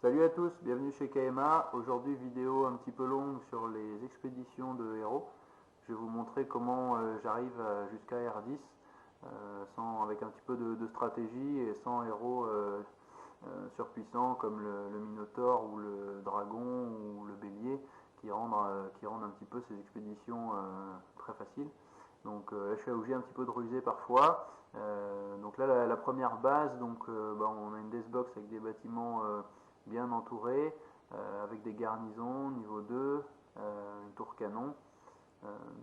Salut à tous, bienvenue chez KMA. Aujourd'hui vidéo un petit peu longue sur les expéditions de héros. Je vais vous montrer comment j'arrive jusqu'à R10 avec un petit peu de stratégie et sans héros surpuissants comme le Minotaure ou le Dragon ou le Bélier qui rendent un petit peu ces expéditions très faciles. Donc là je suis obligé un petit peu de ruser parfois. Donc là la première base, on a une deathbox avec des bâtiments bien entourés, avec des garnisons niveau 2, une tour canon.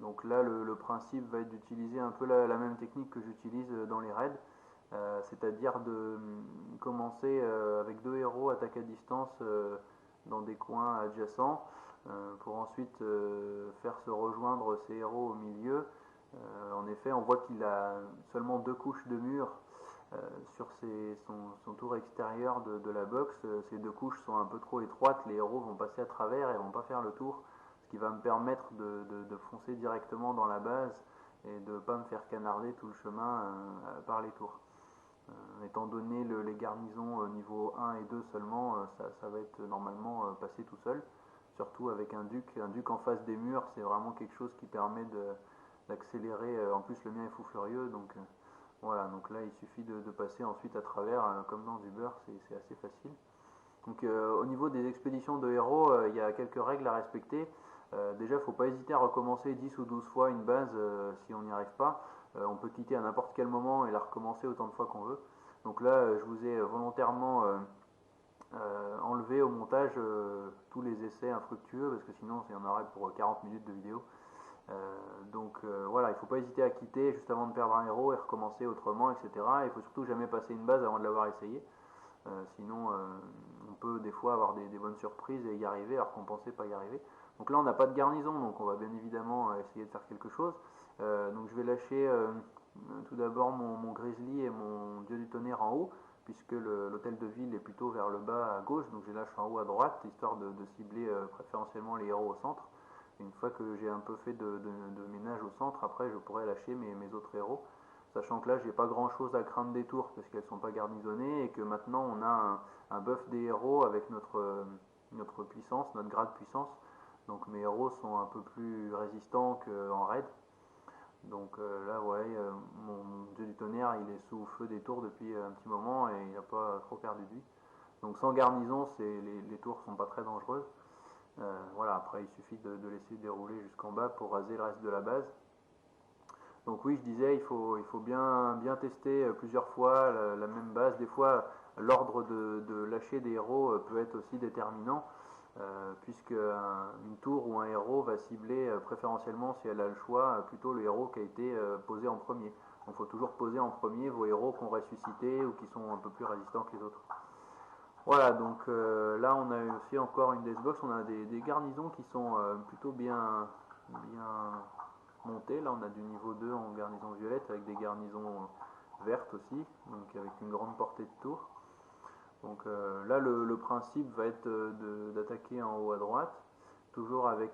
Donc là le principe va être d'utiliser un peu la même technique que j'utilise dans les raids, c'est-à-dire de commencer avec deux héros attaque à distance dans des coins adjacents, pour ensuite faire se rejoindre ces héros au milieu. En effet, on voit qu'il a seulement deux couches de mur sur son tour extérieur de la box. Ces deux couches sont un peu trop étroites, les héros vont passer à travers et vont pas faire le tour, ce qui va me permettre de foncer directement dans la base et de ne pas me faire canarder tout le chemin par les tours. Étant donné les garnisons niveau 1 et 2 seulement, ça va être normalement passé tout seul. Surtout avec un duc. Un duc en face des murs, c'est vraiment quelque chose qui permet d'accélérer. En plus, le mien est fou furieux, donc voilà. Donc là, il suffit de passer ensuite à travers, comme dans du beurre, c'est assez facile. Donc au niveau des expéditions de héros, il y a quelques règles à respecter. Déjà, il ne faut pas hésiter à recommencer 10 ou 12 fois une base si on n'y arrive pas. On peut quitter à n'importe quel moment et la recommencer autant de fois qu'on veut. Donc là, je vous ai volontairement enlevé au montage tous les essais infructueux, parce que sinon il y en aurait pour 40 minutes de vidéo. Voilà, il ne faut pas hésiter à quitter juste avant de perdre un héros et recommencer autrement, etc. Il faut surtout jamais passer une base avant de l'avoir essayé. Sinon, on peut des fois avoir des bonnes surprises et y arriver alors qu'on pensait pas y arriver. Donc là, on n'a pas de garnison, donc on va bien évidemment essayer de faire quelque chose. Donc je vais lâcher tout d'abord mon grizzly et mon dieu du tonnerre en haut, puisque l'hôtel de ville est plutôt vers le bas à gauche, donc je les lâche en haut à droite, histoire de cibler préférentiellement les héros au centre. Une fois que j'ai un peu fait de ménage au centre, après je pourrais lâcher mes autres héros. Sachant que là, j'ai pas grand chose à craindre des tours parce qu'elles sont pas garnisonnées et que maintenant on a un buff des héros avec notre puissance, notre grade de puissance. Donc mes héros sont un peu plus résistants qu'en raid. Donc là, ouais, mon dieu du tonnerre, il est sous feu des tours depuis un petit moment et il n'a pas trop perdu de vie. Donc sans garnison, les tours sont pas très dangereuses. Voilà, après il suffit de laisser dérouler jusqu'en bas pour raser le reste de la base. Donc oui, je disais, il faut bien tester plusieurs fois la même base. Des fois, l'ordre de lâcher des héros peut être aussi déterminant, puisque une tour ou un héros va cibler préférentiellement, si elle a le choix, plutôt le héros qui a été posé en premier. Donc il faut toujours poser en premier vos héros qui ont ressuscité ou qui sont un peu plus résistants que les autres. Voilà, donc là on a aussi encore une deathbox, on a des garnisons qui sont plutôt bien montées. Là on a du niveau 2 en garnison violette avec des garnisons vertes aussi, donc avec une grande portée de tour. Donc là le principe va être d'attaquer en haut à droite, toujours avec...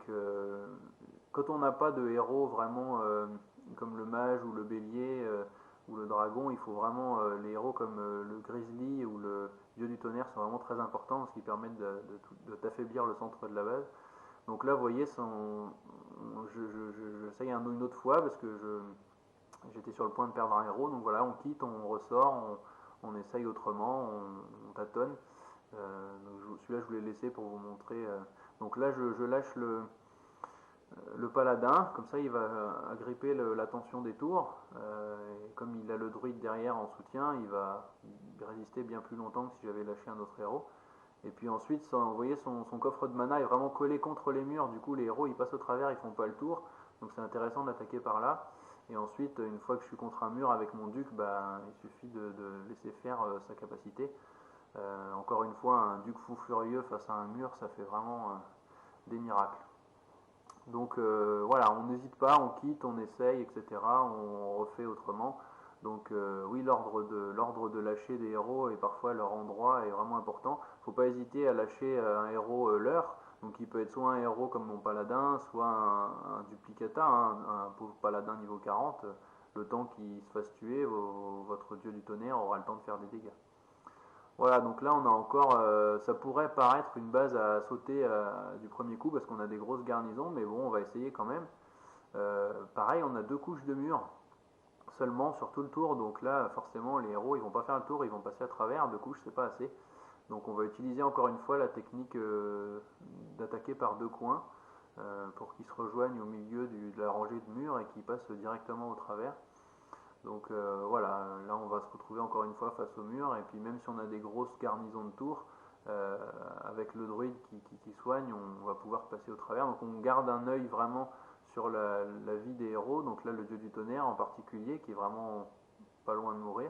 quand on n'a pas de héros vraiment comme le mage ou le bélier ou le dragon, il faut vraiment les héros comme le grizzly ou le dieu du tonnerre sont vraiment très importants parce qu'ils permettent d'affaiblir le centre de la base. Donc là, vous voyez, j'essaye une autre fois parce que j'étais sur le point de perdre un héros. Donc voilà, on quitte, on ressort, on essaye autrement, on tâtonne. Celui-là, je voulais laisser pour vous montrer. Donc là, je lâche le paladin, comme ça il va agripper l'attention des tours, et comme il a le druide derrière en soutien, il va résister bien plus longtemps que si j'avais lâché un autre héros. Et puis ensuite, vous voyez, son coffre de mana est vraiment collé contre les murs, du coup les héros ils passent au travers, ils font pas le tour, donc c'est intéressant d'attaquer par là. Et ensuite, une fois que je suis contre un mur avec mon duc, il suffit de laisser faire sa capacité. Encore une fois, un duc fou furieux face à un mur, ça fait vraiment des miracles. Donc voilà, on n'hésite pas, on quitte, on essaye, etc. On refait autrement. Donc oui, l'ordre de lâcher des héros et parfois leur endroit est vraiment important. Faut pas hésiter à lâcher un héros leurre. Donc il peut être soit un héros comme mon paladin, soit un duplicata, un pauvre paladin niveau 40. Le temps qu'il se fasse tuer, votre dieu du tonnerre aura le temps de faire des dégâts. Voilà, donc là on a encore, ça pourrait paraître une base à sauter du premier coup parce qu'on a des grosses garnisons, mais bon, on va essayer quand même. Pareil, on a 2 couches de murs seulement sur tout le tour, donc là forcément les héros ils vont pas faire le tour, ils vont passer à travers, 2 couches c'est pas assez. Donc on va utiliser encore une fois la technique d'attaquer par 2 coins pour qu'ils se rejoignent au milieu de la rangée de murs et qu'ils passent directement au travers. Donc voilà, là on va se retrouver encore une fois face au mur, et puis même si on a des grosses garnisons de tours, euh, avec le druide qui soigne, on va pouvoir passer au travers. Donc on garde un œil vraiment sur la vie des héros, donc là le dieu du tonnerre en particulier, qui est vraiment pas loin de mourir.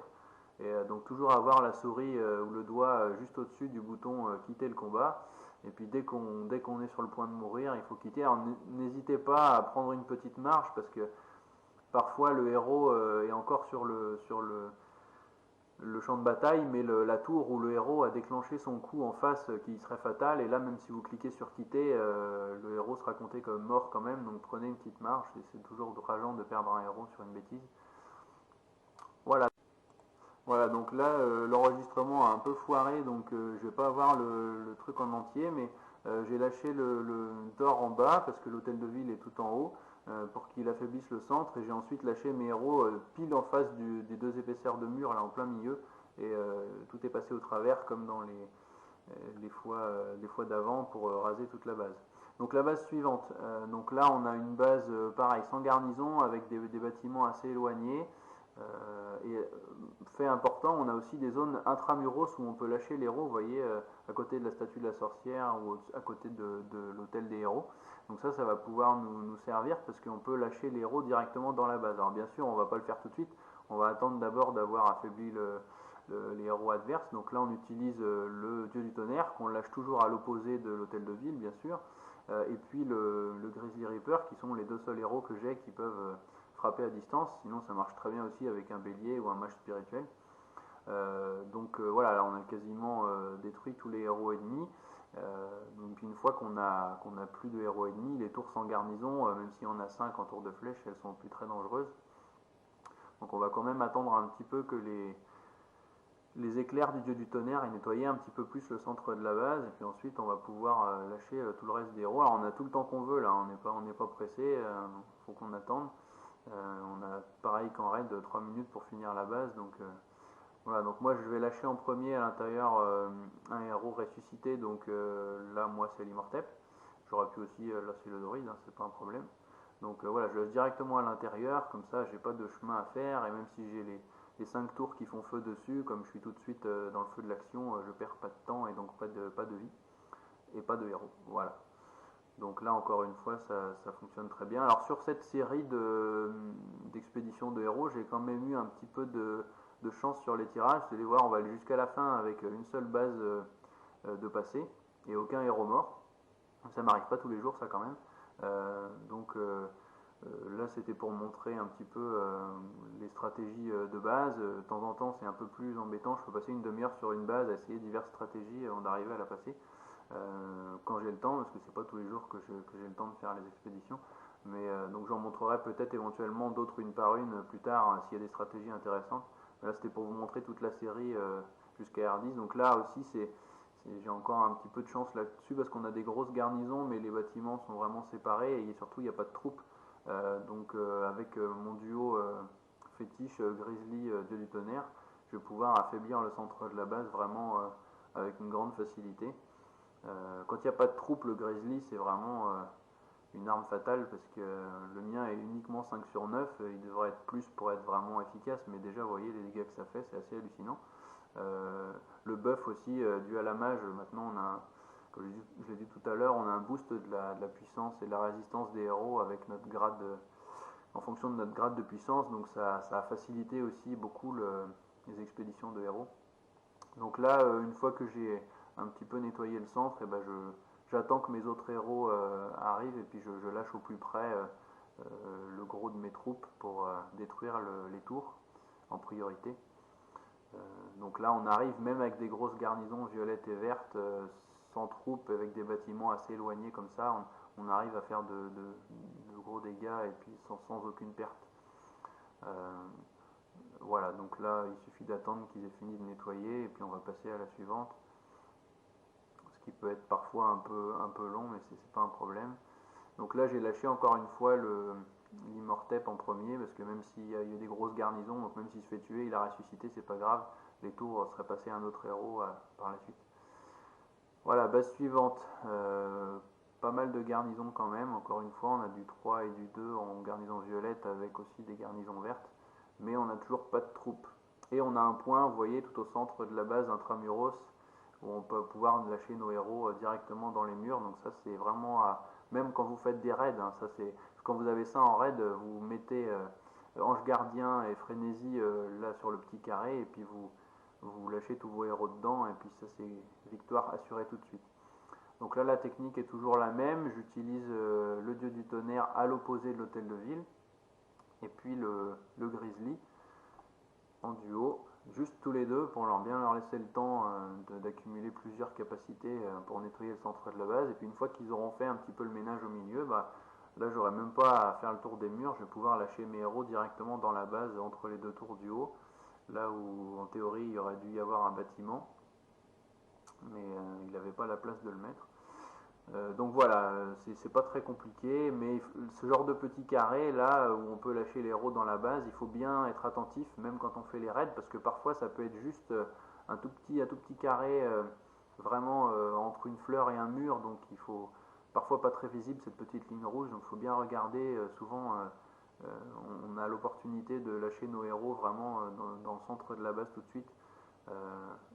Et donc toujours avoir la souris ou le doigt juste au-dessus du bouton quitter le combat. Et puis dès qu'on est sur le point de mourir, il faut quitter. Alors n'hésitez pas à prendre une petite marche parce que parfois le héros est encore sur le champ de bataille, mais la tour où le héros a déclenché son coup en face qui serait fatal, et là même si vous cliquez sur quitter, le héros sera compté comme mort quand même, donc prenez une petite marche, et c'est toujours rageant de perdre un héros sur une bêtise. Voilà. Voilà, donc là l'enregistrement a un peu foiré, donc je vais pas avoir le truc en entier, mais j'ai lâché le Thor en bas parce que l'hôtel de ville est tout en haut pour qu'il affaiblisse le centre, et j'ai ensuite lâché mes héros pile en face des 2 épaisseurs de mur là en plein milieu, et tout est passé au travers comme dans les fois d'avant pour raser toute la base. Donc la base suivante, donc là on a une base pareil sans garnison avec des bâtiments assez éloignés. Et fait important, on a aussi des zones intramuros où on peut lâcher les héros, vous voyez, à côté de la statue de la sorcière ou à côté de l'hôtel des héros. Donc ça va pouvoir nous servir parce qu'on peut lâcher les héros directement dans la base. Alors bien sûr, on va pas le faire tout de suite, on va attendre d'abord d'avoir affaibli les héros adverses. Donc là, on utilise le dieu du tonnerre, qu'on lâche toujours à l'opposé de l'hôtel de ville, bien sûr, et puis le Grizzly Reaper, qui sont les 2 seuls héros que j'ai qui peuvent frapper à distance. Sinon, ça marche très bien aussi avec un bélier ou un mage spirituel. Donc voilà, là on a quasiment détruit tous les héros ennemis. Donc une fois qu'on a plus de héros ennemis, les tours sans garnison, même si on a 5 en tour de flèche, elles sont plus très dangereuses. Donc on va quand même attendre un petit peu que les éclairs du dieu du tonnerre aient nettoyé un petit peu plus le centre de la base, et puis ensuite on va pouvoir lâcher tout le reste des héros. Alors on a tout le temps qu'on veut là, on n'est pas pressé, faut qu'on attende. On a pareil qu'en raid 3 minutes pour finir la base, donc voilà, donc moi je vais lâcher en premier à l'intérieur un héros ressuscité, donc là moi c'est l'Immortep. J'aurais pu aussi lâcher le Doride, hein, c'est pas un problème. Donc voilà, je laisse directement à l'intérieur, comme ça j'ai pas de chemin à faire, et même si j'ai les 5 tours qui font feu dessus, comme je suis tout de suite dans le feu de l'action, je perds pas de temps et donc pas de vie et pas de héros. Voilà. Donc là encore une fois ça fonctionne très bien. Alors sur cette série d'expéditions de héros, j'ai quand même eu un petit peu de chance sur les tirages. Vous allez voir, on va aller jusqu'à la fin avec une seule base de passé et aucun héros mort. Ça m'arrive pas tous les jours ça quand même. Donc là c'était pour montrer un petit peu les stratégies de base. De temps en temps c'est un peu plus embêtant, je peux passer une demi-heure sur une base à essayer diverses stratégies avant d'arriver à la passer. Quand j'ai le temps, parce que c'est pas tous les jours que j'ai le temps de faire les expéditions. Mais donc j'en montrerai peut-être éventuellement d'autres une par une plus tard s'il y a des stratégies intéressantes. Là c'était pour vous montrer toute la série jusqu'à R10. Donc là aussi j'ai encore un petit peu de chance là-dessus parce qu'on a des grosses garnisons, mais les bâtiments sont vraiment séparés et surtout il n'y a pas de troupes. Donc avec mon duo fétiche Grizzly Dieu du tonnerre, je vais pouvoir affaiblir le centre de la base vraiment avec une grande facilité. Quand il n'y a pas de troupes, le Grizzly c'est vraiment une arme fatale parce que le mien est uniquement 5 sur 9, il devrait être plus pour être vraiment efficace, mais déjà vous voyez les dégâts que ça fait, c'est assez hallucinant. Le buff aussi dû à la mage, maintenant on a, comme je l'ai dit tout à l'heure, on a un boost de la puissance et de la résistance des héros avec notre grade, en fonction de notre grade de puissance, donc ça a facilité aussi beaucoup les expéditions de héros. Donc là, une fois que j'ai un petit peu nettoyé le centre, et ben j'attends que mes autres héros arrivent et puis je lâche au plus près le gros de mes troupes pour détruire les tours en priorité. Donc là on arrive même avec des grosses garnisons violettes et vertes, sans troupes, avec des bâtiments assez éloignés comme ça, on arrive à faire de gros dégâts et puis sans aucune perte. Voilà, donc là il suffit d'attendre qu'ils aient fini de nettoyer et puis on va passer à la suivante. Ce qui peut être parfois un peu long, mais c'est pas un problème. Donc là j'ai lâché encore une fois l'Immortep en premier, parce que même s'il y a eu des grosses garnisons, donc même s'il se fait tuer, il a ressuscité, c'est pas grave, les tours seraient passés à un autre héros par la suite. Voilà, base suivante, pas mal de garnisons quand même, encore une fois on a du 3 et du 2 en garnison violette avec aussi des garnisons vertes, mais on n'a toujours pas de troupes. Et on a un point, vous voyez, tout au centre de la base intramuros, où on peut pouvoir lâcher nos héros directement dans les murs, donc ça c'est vraiment, même quand vous faites des raids, hein, ça c'est, quand vous avez ça en raid, vous mettez Ange Gardien et Frénésie là sur le petit carré, et puis vous lâchez tous vos héros dedans, et puis ça c'est victoire assurée tout de suite. Donc là la technique est toujours la même, j'utilise le dieu du tonnerre à l'opposé de l'hôtel de ville, et puis le grizzly en duo, juste tous les deux pour bien leur laisser le temps d'accumuler plusieurs capacités pour nettoyer le centre de la base, et puis une fois qu'ils auront fait un petit peu le ménage au milieu, là j'aurai même pas à faire le tour des murs, je vais pouvoir lâcher mes héros directement dans la base entre les deux tours du haut, là où en théorie il aurait dû y avoir un bâtiment, mais il n'avait pas la place de le mettre. Donc voilà, c'est pas très compliqué, mais ce genre de petit carré là où on peut lâcher les héros dans la base, il faut bien être attentif, même quand on fait les raids, parce que parfois ça peut être juste un tout petit carré vraiment entre une fleur et un mur, donc il faut parfois pas très visible cette petite ligne rouge, donc il faut bien regarder. Souvent on a l'opportunité de lâcher nos héros vraiment dans le centre de la base tout de suite,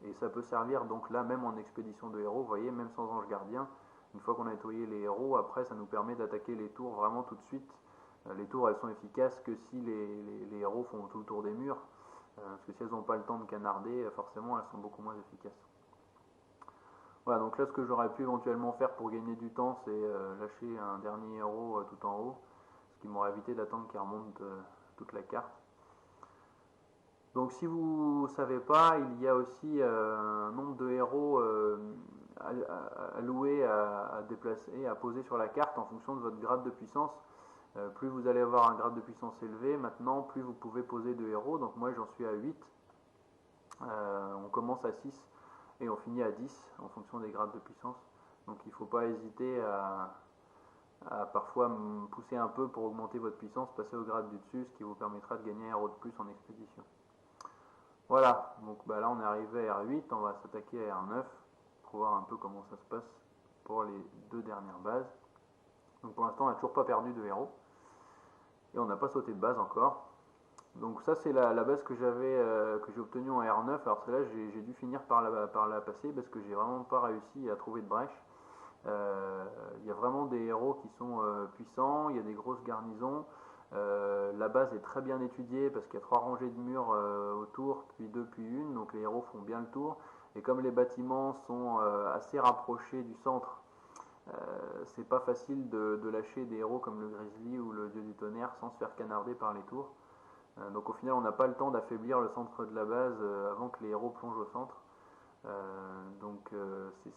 et ça peut servir donc là même en expédition de héros, vous voyez, même sans ange gardien. Une fois qu'on a nettoyé les héros, après ça nous permet d'attaquer les tours vraiment tout de suite. Les tours elles sont efficaces que si les héros font tout le tour des murs, parce que si elles n'ont pas le temps de canarder, forcément elles sont beaucoup moins efficaces. Voilà, donc là ce que j'aurais pu éventuellement faire pour gagner du temps, c'est lâcher un dernier héros tout en haut, ce qui m'aurait évité d'attendre qu'il remonte toute la carte. Donc si vous ne savez pas, il y a aussi un nombre de héros alloués à déplacer, à poser sur la carte en fonction de votre grade de puissance. Plus vous allez avoir un grade de puissance élevé, maintenant plus vous pouvez poser de héros. Donc moi j'en suis à 8. On commence à 6 et on finit à 10 en fonction des grades de puissance. Donc il ne faut pas hésiter à parfois pousser un peu pour augmenter votre puissance, passer au grade du dessus, ce qui vous permettra de gagner un héros de plus en expédition. Voilà, donc là on est arrivé à R8, on va s'attaquer à R9 pour voir un peu comment ça se passe pour les deux dernières bases. Donc pour l'instant on n'a toujours pas perdu de héros et on n'a pas sauté de base encore. Donc ça c'est la base que j'ai obtenue en R9. Alors celle-là j'ai dû finir par la passer parce que j'ai vraiment pas réussi à trouver de brèche. Il y a vraiment des héros qui sont puissants, il y a des grosses garnisons. La base est très bien étudiée parce qu'il y a 3 rangées de murs autour, puis 2 puis 1, donc les héros font bien le tour. Et comme les bâtiments sont assez rapprochés du centre, c'est pas facile de lâcher des héros comme le Grizzly ou le Dieu du Tonnerre sans se faire canarder par les tours. Donc au final on n'a pas le temps d'affaiblir le centre de la base avant que les héros plongent au centre. Donc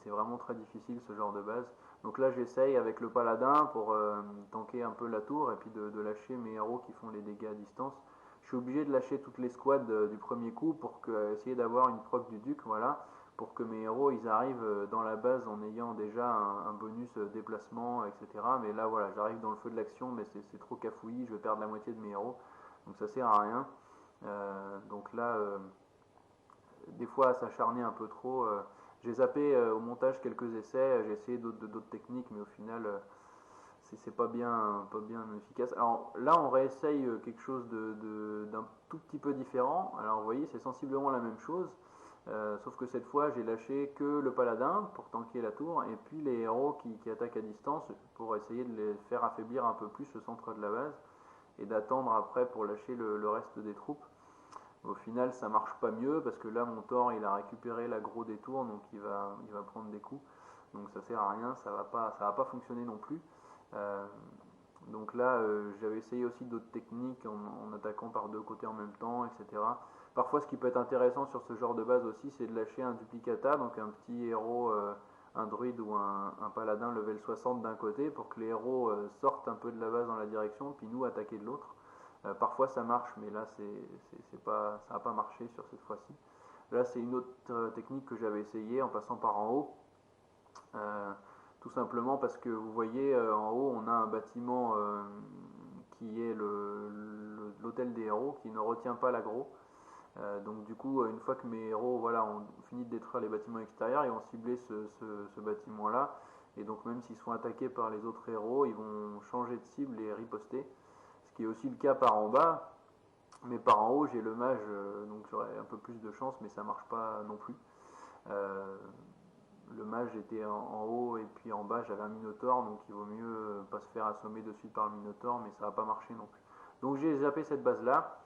c'est vraiment très difficile ce genre de base. Donc là j'essaye avec le paladin pour tanker un peu la tour et puis de lâcher mes héros qui font les dégâts à distance. Je suis obligé de lâcher toutes les squads du premier coup pour essayer d'avoir une proc du duc, voilà, pour que mes héros ils arrivent dans la base en ayant déjà un bonus déplacement, etc. Mais là voilà, j'arrive dans le feu de l'action, mais c'est trop cafouillis, je vais perdre la moitié de mes héros, donc ça sert à rien. Donc là des fois à s'acharner un peu trop. J'ai zappé au montage quelques essais, j'ai essayé d'autres techniques, mais au final, c'est pas bien efficace. Alors là, on réessaye quelque chose d'un tout petit peu différent. Alors vous voyez, c'est sensiblement la même chose, sauf que cette fois, j'ai lâché que le paladin pour tanker la tour, et puis les héros qui attaquent à distance pour essayer de les faire affaiblir un peu plus le centre de la base, et d'attendre après pour lâcher le reste des troupes. Au final, ça marche pas mieux parce que là, mon Thor, il a récupéré l'aggro des tours, donc il va prendre des coups. Donc ça sert à rien, ça va pas fonctionner non plus. Euh, donc là, j'avais essayé aussi d'autres techniques en attaquant par deux côtés en même temps, etc. Parfois, ce qui peut être intéressant sur ce genre de base aussi, c'est de lâcher un duplicata, donc un petit héros, un druide ou un paladin level 60 d'un côté, pour que les héros sortent un peu de la base dans la direction, puis nous attaquer de l'autre. Parfois ça marche, mais là c'est pas, ça n'a pas marché sur cette fois-ci. Là c'est une autre technique que j'avais essayé en passant par en haut. Tout simplement parce que vous voyez en haut on a un bâtiment qui est l'hôtel des héros qui ne retient pas l'aggro. Donc du coup une fois que mes héros voilà, ont fini de détruire les bâtiments extérieurs, ils vont cibler ce bâtiment là, et donc même s'ils sont attaqués par les autres héros, ils vont changer de cible et riposter, ce qui est aussi le cas par en bas. Mais par en haut j'ai le mage, donc j'aurais un peu plus de chance, mais ça marche pas non plus. Euh, le mage était en haut et puis en bas j'avais un minotaure, donc il vaut mieux pas se faire assommer de suite par le minotaure, mais ça va pas marcher non plus. Donc j'ai zappé cette base là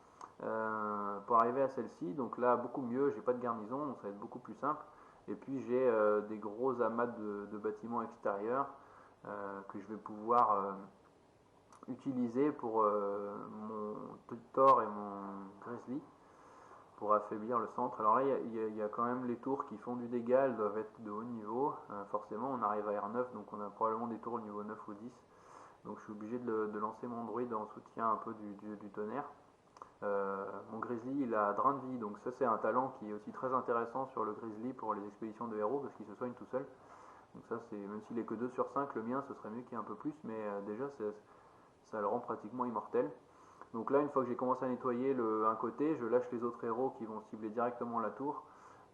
pour arriver à celle-ci. Donc là beaucoup mieux, j'ai pas de garnison, donc ça va être beaucoup plus simple. Et puis j'ai des gros amas de bâtiments extérieurs que je vais pouvoir utiliser pour mon Thor et mon Grizzly, pour affaiblir le centre. Alors là, il y a quand même les tours qui font du dégât, elles doivent être de haut niveau. Forcément, on arrive à R9, donc on a probablement des tours au niveau 9 ou 10. Donc je suis obligé de lancer mon druide en soutien un peu du tonnerre. Mon Grizzly, il a drain de vie, donc ça c'est un talent qui est aussi très intéressant sur le Grizzly pour les expéditions de héros, parce qu'il se soigne tout seul. Donc ça, c'est même s'il est que 2 sur 5, le mien, ce serait mieux qu'il y ait un peu plus, mais déjà, ça le rend pratiquement immortel. Donc là, une fois que j'ai commencé à nettoyer un côté, je lâche les autres héros qui vont cibler directement la tour.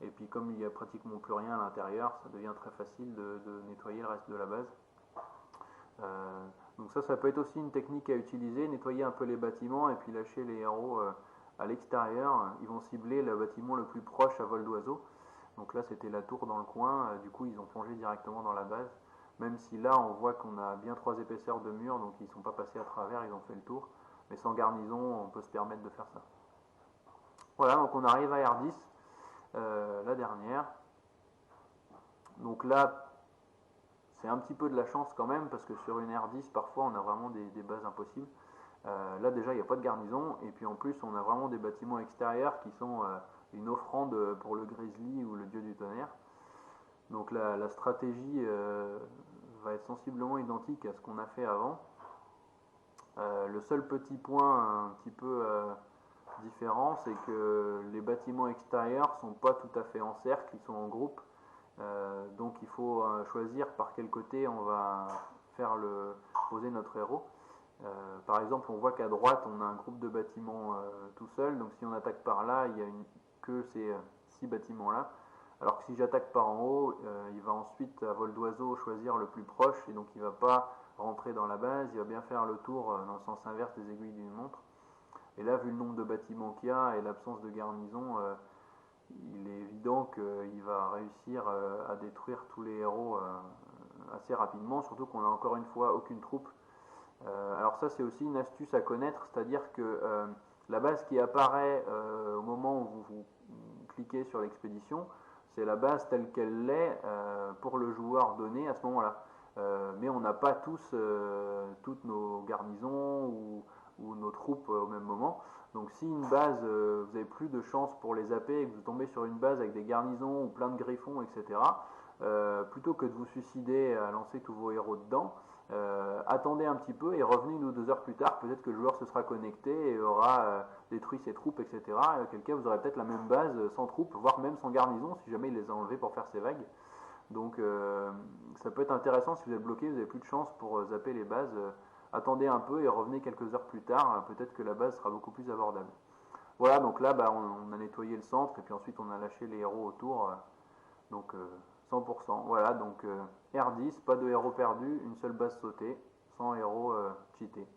Et puis comme il n'y a pratiquement plus rien à l'intérieur, ça devient très facile de nettoyer le reste de la base. Donc ça peut être aussi une technique à utiliser, nettoyer un peu les bâtiments et puis lâcher les héros à l'extérieur. Ils vont cibler le bâtiment le plus proche à vol d'oiseau. Donc là c'était la tour dans le coin, du coup ils ont plongé directement dans la base. Même si là on voit qu'on a bien 3 épaisseurs de mur, donc ils ne sont pas passés à travers, ils ont fait le tour. Mais sans garnison, on peut se permettre de faire ça. Voilà, donc on arrive à R10, la dernière. Donc là, c'est un petit peu de la chance quand même, parce que sur une R10, parfois, on a vraiment des bases impossibles. Là, déjà, il n'y a pas de garnison, et puis en plus, on a vraiment des bâtiments extérieurs qui sont une offrande pour le Grizzly ou le dieu du tonnerre. Donc la stratégie va être sensiblement identique à ce qu'on a fait avant. Le seul petit point un petit peu différent, c'est que les bâtiments extérieurs sont pas tout à fait en cercle, ils sont en groupe. Donc il faut choisir par quel côté on va poser notre héros. Par exemple, on voit qu'à droite, on a un groupe de bâtiments tout seul. Donc si on attaque par là, il n'y a que ces 6 bâtiments-là. Alors que si j'attaque par en haut, il va ensuite, à vol d'oiseau, choisir le plus proche. Et donc il ne va pas rentrer dans la base, il va bien faire le tour dans le sens inverse des aiguilles d'une montre. Et là, vu le nombre de bâtiments qu'il y a et l'absence de garnison, il est évident qu'il va réussir à détruire tous les héros assez rapidement, surtout qu'on n'a encore une fois aucune troupe. Alors ça, c'est aussi une astuce à connaître, c'est-à-dire que la base qui apparaît au moment où vous cliquez sur l'expédition, c'est la base telle qu'elle l'est pour le joueur donné à ce moment-là. Mais on n'a pas tous toutes nos garnisons ou nos troupes au même moment. Donc si une base, vous avez plus de chance pour les zapper et que vous tombez sur une base avec des garnisons ou plein de griffons, etc., plutôt que de vous suicider à lancer tous vos héros dedans, attendez un petit peu et revenez 1 ou 2 heures plus tard, peut-être que le joueur se sera connecté et aura détruit ses troupes, etc. Et auquel cas vous aurez peut-être la même base sans troupes, voire même sans garnison, si jamais il les a enlevés pour faire ses vagues. Donc ça peut être intéressant si vous êtes bloqué, vous n'avez plus de chance pour zapper les bases. Attendez un peu et revenez quelques heures plus tard, peut-être que la base sera beaucoup plus abordable. Voilà, donc là on a nettoyé le centre et puis ensuite on a lâché les héros autour, donc 100%. Voilà, donc R10, pas de héros perdus, une seule base sautée, sans héros cheatés.